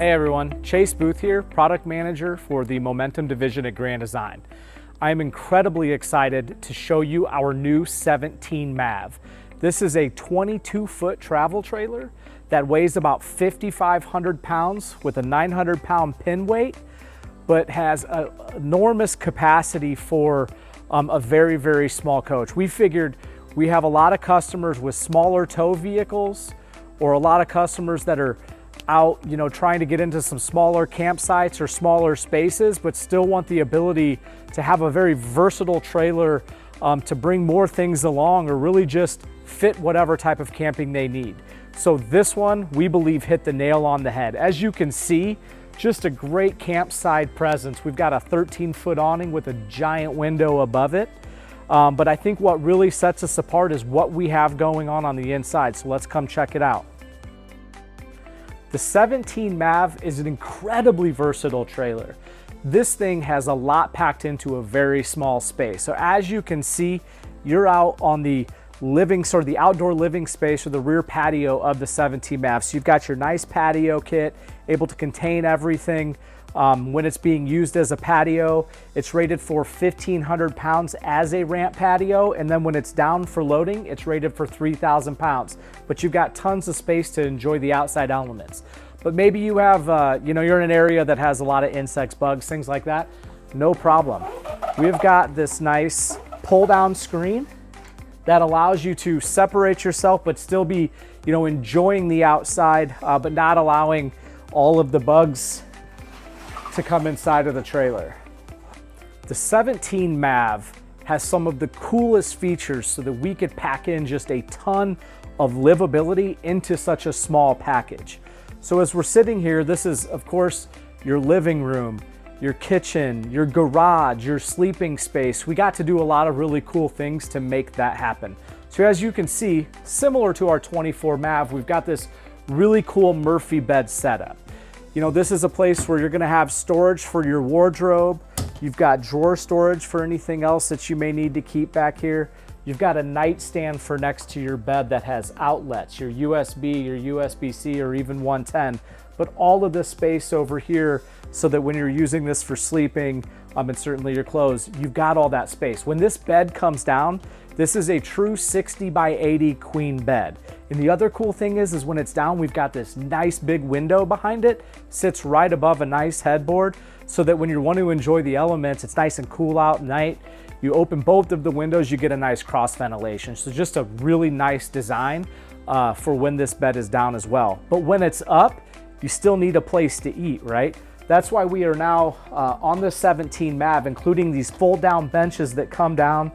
Hey everyone, Chase Booth here, product manager for the Momentum division at Grand Design. I am incredibly excited to show you our new 17 MAV. This is a 22-foot travel trailer that weighs about 5,500 pounds with a 900-pound pin weight, but has an enormous capacity for a very, very small coach. We figured we have a lot of customers with smaller tow vehicles or a lot of customers that are out, trying to get into some smaller campsites or smaller spaces, but still want the ability to have a very versatile trailer to bring more things along or really just fit whatever type of camping they need. So this one, we believe, hit the nail on the head. As you can see, just a great campsite presence. We've got a 13-foot awning with a giant window above it. But I think what really sets us apart is what we have going on the inside. So let's come check it out. The 17 MAV is an incredibly versatile trailer. This thing has a lot packed into a very small space. So as you can see, you're out on the the outdoor living space or the rear patio of the 17 MAV. So you've got your nice patio kit, able to contain everything. When it's being used as a patio, it's rated for 1,500 pounds as a ramp patio. And then when it's down for loading, it's rated for 3,000 pounds. But you've got tons of space to enjoy the outside elements. But maybe you have, you're in an area that has a lot of insects, bugs, things like that. No problem. We've got this nice pull down screen that allows you to separate yourself, but still be, enjoying the outside, but not allowing all of the bugs to come inside of the trailer. The 17 MAV has some of the coolest features so that we could pack in just a ton of livability into such a small package. So as we're sitting here, this is of course your living room, your kitchen, your garage, your sleeping space. We got to do a lot of really cool things to make that happen. So as you can see, similar to our 24 MAV, we've got this really cool Murphy bed setup. This is a place where you're gonna have storage for your wardrobe. You've got drawer storage for anything else that you may need to keep back here. You've got a nightstand for next to your bed that has outlets, your USB, your USB-C, or even 110. But all of this space over here so that when you're using this for sleeping, and certainly your clothes, you've got all that space. When this bed comes down, this is a true 60 by 80 queen bed. And the other cool thing is when it's down, we've got this nice big window behind it, sits right above a nice headboard, so that when you want to enjoy the elements, it's nice and cool out at night. You open both of the windows, you get a nice cross ventilation. So just a really nice design for when this bed is down as well. But when it's up, you still need a place to eat, right? That's why we are now on the 17 MAV, including these fold down benches that come down.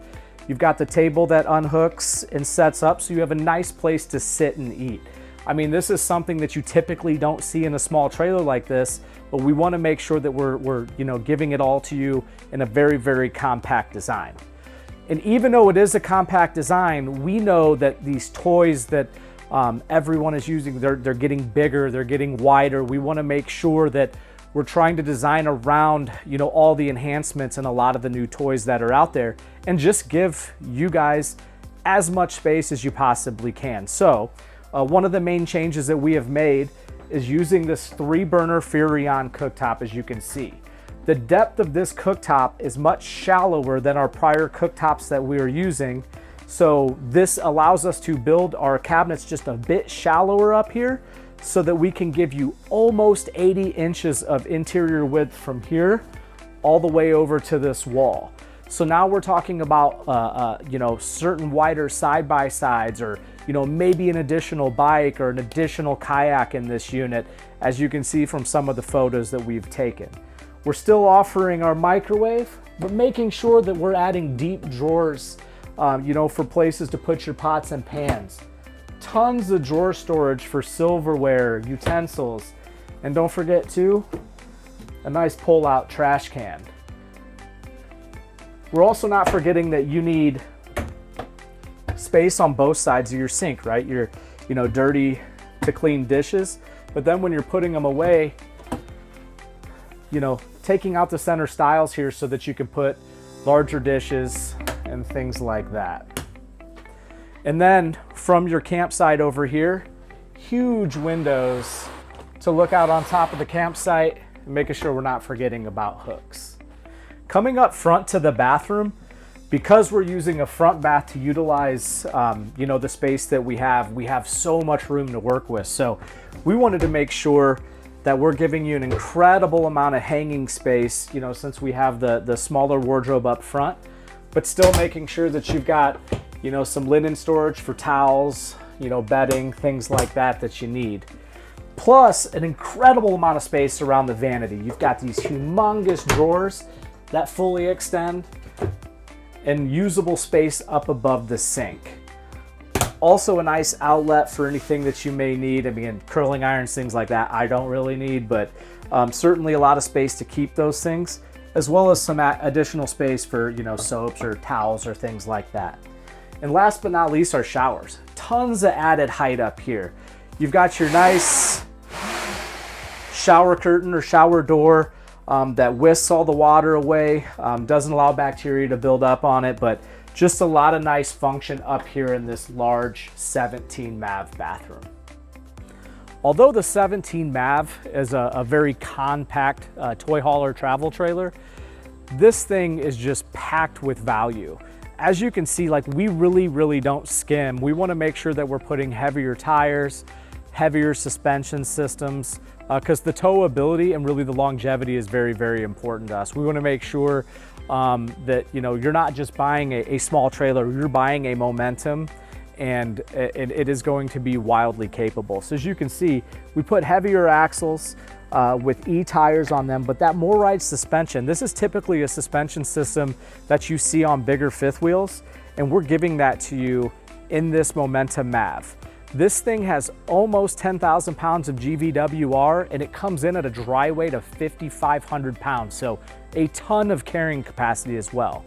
You've got the table that unhooks and sets up, so you have a nice place to sit and eat. I mean, this is something that you typically don't see in a small trailer like this, but we want to make sure that we're giving it all to you in a very, very compact design. And even though it is a compact design, we know that these toys that everyone is using, they're getting bigger, they're getting wider. We want to make sure that we're trying to design around, all the enhancements and a lot of the new toys that are out there and just give you guys as much space as you possibly can. So one of the main changes that we have made is using this 3-burner Furrion cooktop, as you can see. The depth of this cooktop is much shallower than our prior cooktops that we are using. So this allows us to build our cabinets just a bit shallower up here so that we can give you almost 80 inches of interior width from here all the way over to this wall. So now we're talking about, certain wider side-by-sides or, maybe an additional bike or an additional kayak in this unit, as you can see from some of the photos that we've taken. We're still offering our microwave, but making sure that we're adding deep drawers, for places to put your pots and pans. Tons of drawer storage for silverware, utensils, and don't forget too, a nice pull-out trash can. We're also not forgetting that you need space on both sides of your sink, right? Your, dirty to clean dishes, but then when you're putting them away, taking out the center stiles here so that you can put larger dishes and things like that. And then from your campsite over here, huge windows to look out on top of the campsite and making sure we're not forgetting about hooks. Coming up front to the bathroom, because we're using a front bath to utilize the space that we have so much room to work with. So we wanted to make sure that we're giving you an incredible amount of hanging space, since we have the smaller wardrobe up front, but still making sure that you've got, some linen storage for towels, bedding, things like that you need. Plus an incredible amount of space around the vanity. You've got these humongous drawers that fully extend and usable space up above the sink. Also a nice outlet for anything that you may need. I mean, curling irons, things like that, I don't really need, but certainly a lot of space to keep those things, as well as some additional space for, soaps or towels or things like that. And last but not least, our showers. Tons of added height up here. You've got your nice shower curtain or shower door that whisks all the water away, doesn't allow bacteria to build up on it, but just a lot of nice function up here in this large 17 MAV bathroom. Although the 17 MAV is a very compact toy hauler travel trailer, this thing is just packed with value. As you can see, we really don't skim. We want to make sure that we're putting heavier tires, heavier suspension systems, because the towability and really the longevity is very important to us. We want to make sure that you're not just buying a small trailer, you're buying a Momentum, and it is going to be wildly capable. So as you can see, we put heavier axles with E tires on them, but that more ride suspension, this is typically a suspension system that you see on bigger fifth wheels, and we're giving that to you in this Momentum MAV. This thing has almost 10,000 pounds of GVWR, and it comes in at a dry weight of 5,500 pounds, so a ton of carrying capacity as well.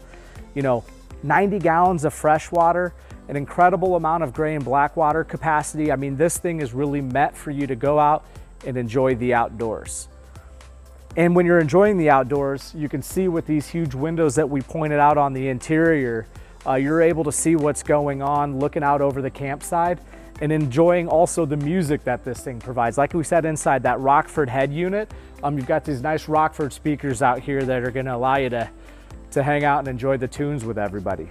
90 gallons of fresh water, an incredible amount of gray and black water capacity. I mean, this thing is really meant for you to go out and enjoy the outdoors. And when you're enjoying the outdoors, you can see with these huge windows that we pointed out on the interior, you're able to see what's going on, looking out over the campsite, and enjoying also the music that this thing provides. Like we said, inside that Rockford head unit, you've got these nice Rockford speakers out here that are gonna allow you to hang out and enjoy the tunes with everybody.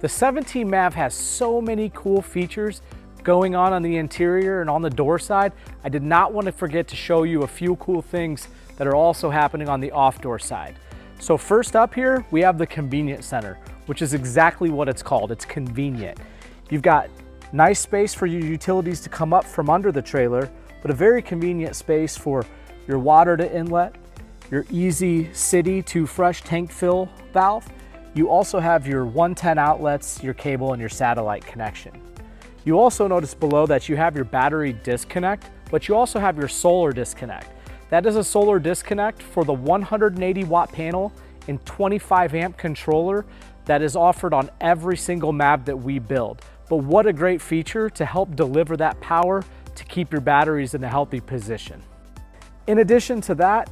The 17 MAV has so many cool features going on the interior and on the door side. I did not want to forget to show you a few cool things that are also happening on the off-door side. So first up here, we have the convenience center, which is exactly what it's called. It's convenient. You've got nice space for your utilities to come up from under the trailer, but a very convenient space for your water to inlet, your easy city to fresh tank fill valve. You also have your 110 outlets, your cable, and your satellite connection. You also notice below that you have your battery disconnect, but you also have your solar disconnect. That is a solar disconnect for the 180 watt panel and 25 amp controller that is offered on every single MAV that we build. But what a great feature to help deliver that power to keep your batteries in a healthy position. In addition to that,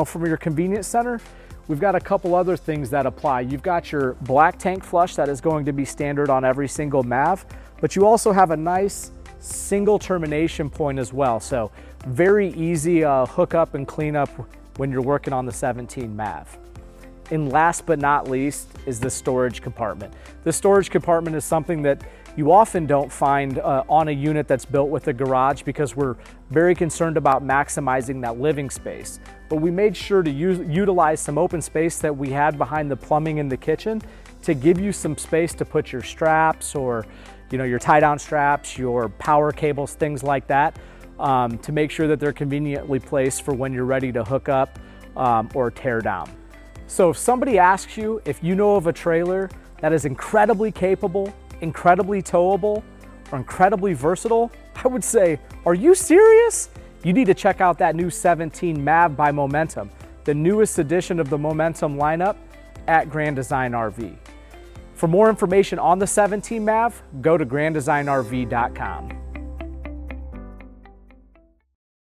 from your convenience center, we've got a couple other things that apply. You've got your black tank flush that is going to be standard on every single MAV, but you also have a nice single termination point as well. So very easy hookup and cleanup when you're working on the 17 MAV. And last but not least is the storage compartment. The storage compartment is something that you often don't find on a unit that's built with a garage because we're very concerned about maximizing that living space. But we made sure to utilize some open space that we had behind the plumbing in the kitchen to give you some space to put your straps or your tie-down straps, your power cables, things like that, to make sure that they're conveniently placed for when you're ready to hook up or tear down. So if somebody asks you if you know of a trailer that is incredibly capable, incredibly towable, or incredibly versatile, I would say, are you serious? You need to check out that new 17 MAV by Momentum, the newest edition of the Momentum lineup at Grand Design RV. For more information on the 17 MAV, go to granddesignrv.com.